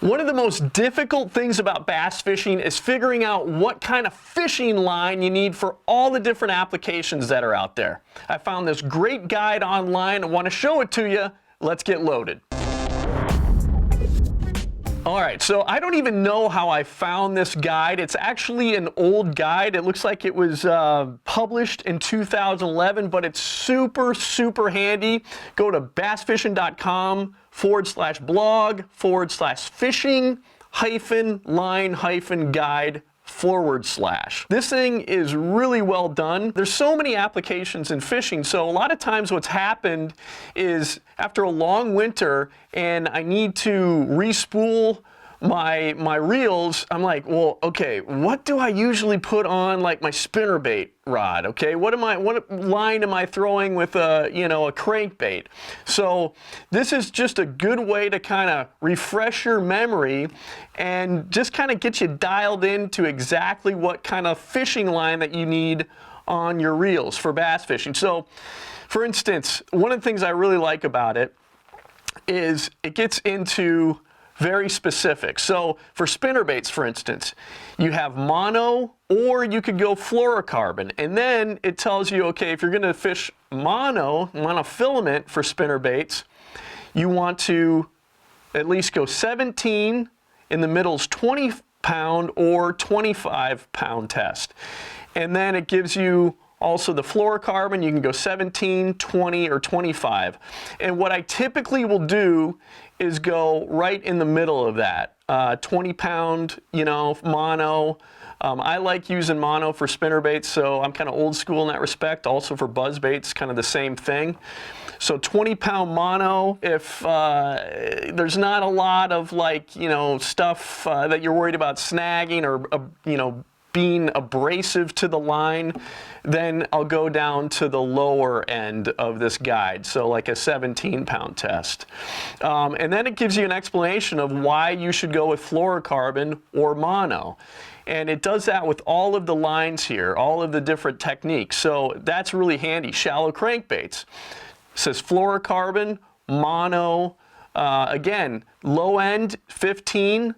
One of the most difficult things about bass fishing is figuring out what kind of fishing line you need for all the different applications that are out there. I found this great guide online. I want to show it to you. Let's get loaded. All right, so I don't even know how I found this guide. It's actually an old guide. It looks like it was published in 2011, but it's super, super handy. Go to bassfishing.com/blog/fishing-line-guide/. This thing is really well done. There's so many applications in fishing, so a lot of times what's happened is after a long winter and I need to re-spool my reels, I'm like, well, okay, what do I usually put on like my spinnerbait rod? Okay, what line am I throwing with a crankbait? So this is just a good way to kind of refresh your memory and just kind of get you dialed into exactly what kind of fishing line that you need on your reels for bass fishing. So for instance, one of the things I really like about it is it gets into very specific. So for spinnerbaits, for instance, you have mono or you could go fluorocarbon, and then it tells you, okay, if you're going to fish monofilament for spinnerbaits, you want to at least go 17, in the middle's 20 pound or 25 pound test. And then it gives you also the fluorocarbon. You can go 17, 20, or 25. And what I typically will do is go right in the middle of that. 20 pound, mono. I like using mono for spinnerbaits, so I'm kind of old school in that respect. Also for buzzbaits, kind of the same thing. So 20 pound mono, if there's not a lot of stuff that you're worried about snagging or, being abrasive to the line, then I'll go down to the lower end of this guide, so like a 17 pound test. And then it gives you an explanation of why you should go with fluorocarbon or mono. And it does that with all of the lines here, all of the different techniques. So that's really handy. Shallow crankbaits. It says fluorocarbon, mono, again, low end 15,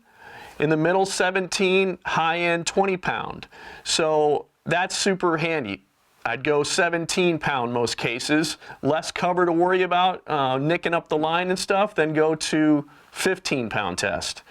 in the middle 17, high end 20 pound. So that's super handy. I'd go 17 pound most cases, less cover to worry about, nicking up the line and stuff, then go to 15 pound test.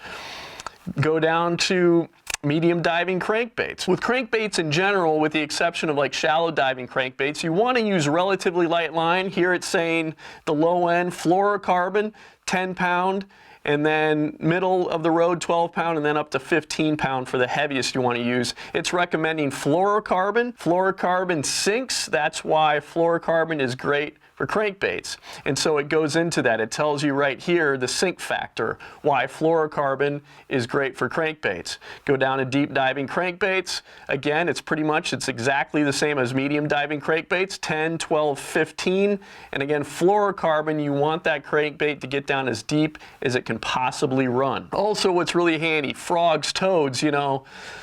Go down to medium diving crankbaits. With crankbaits in general, with the exception of like shallow diving crankbaits, you want to use relatively light line. Here it's saying the low end fluorocarbon, 10 pound, and then middle of the road 12 pound, and then up to 15 pound for the heaviest you want to use. It's recommending fluorocarbon. Fluorocarbon sinks. That's why fluorocarbon is great for crankbaits. And so it goes into that. It tells you right here the sink factor, why fluorocarbon is great for crankbaits. Go down to deep diving crankbaits. Again, it's exactly the same as medium diving crankbaits, 10, 12, 15. And again, fluorocarbon, you want that crankbait to get down as deep as it can possibly run. Also, what's really handy, frogs, toads,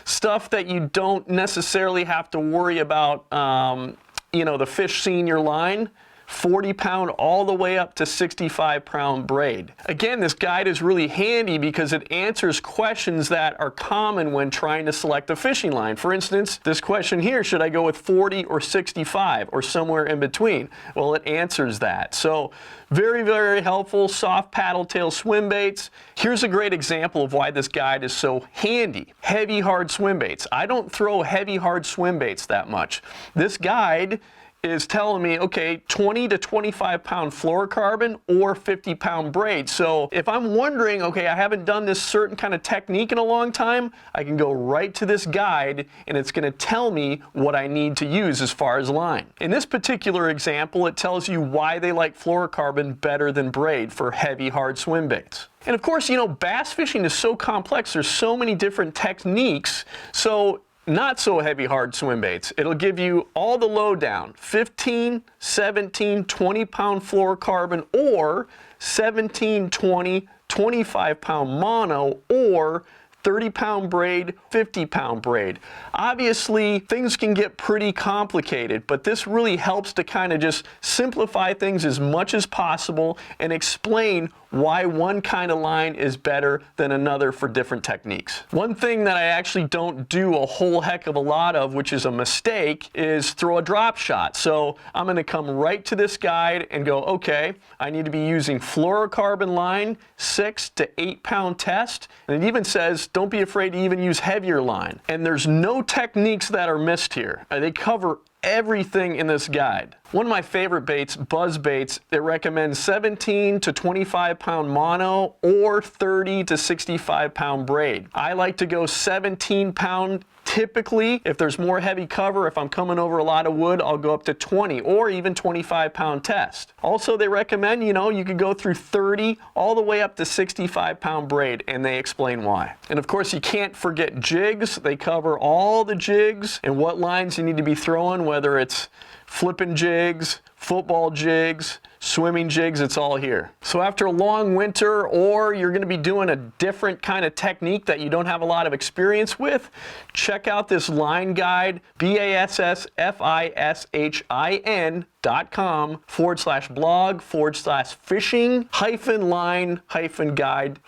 stuff that you don't necessarily have to worry about, the fish seeing your line. 40 pound all the way up to 65 pound braid. Again, this guide is really handy because it answers questions that are common when trying to select a fishing line. For instance, this question here, should I go with 40 or 65 or somewhere in between? Well, it answers that. So very, very helpful. Soft paddle tail swim baits. Here's a great example of why this guide is so handy. Heavy, hard swim baits. I don't throw heavy, hard swim baits that much. This guide is telling me, okay, 20 to 25 pound fluorocarbon or 50 pound braid. So if I'm wondering, okay, I haven't done this certain kind of technique in a long time, I can go right to this guide and it's going to tell me what I need to use as far as line. In this particular example, it tells you why they like fluorocarbon better than braid for heavy, hard swim baits. And of course, bass fishing is so complex. There's so many different techniques. So not so heavy, hard swim baits. It'll give you all the lowdown, 15, 17, 20 pound fluorocarbon or 17, 20, 25 pound mono or 30 pound braid, 50 pound braid. Obviously, things can get pretty complicated, but this really helps to kind of just simplify things as much as possible and explain why one kind of line is better than another for different techniques. One thing that I actually don't do a whole heck of a lot of, which is a mistake, is throw a drop shot. So I'm going to come right to this guide and go, okay, I need to be using fluorocarbon line, 6 to 8 pound test. And it even says, don't be afraid to even use heavier line. And there's no techniques that are missed here. They cover everything in this guide. One of my favorite baits, buzz baits, it recommends 17 to 25 pound mono or 30 to 65 pound braid. I like to go 17 pound. Typically, if there's more heavy cover, if I'm coming over a lot of wood, I'll go up to 20 or even 25 pound test. Also, they recommend, you could go through 30 all the way up to 65 pound braid, and they explain why. And of course, you can't forget jigs. They cover all the jigs and what lines you need to be throwing, whether it's flipping jigs, football jigs, swimming jigs, it's all here. So after a long winter, or you're going to be doing a different kind of technique that you don't have a lot of experience with, check out this line guide, bassfishin.com/blog/fishing-line-guide/.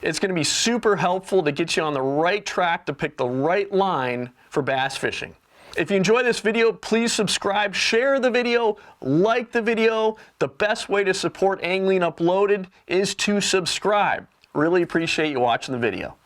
It's going to be super helpful to get you on the right track to pick the right line for bass fishing. If you enjoy this video, please subscribe, share the video, like the video. The best way to support Angling Uploaded is to subscribe. Really appreciate you watching the video.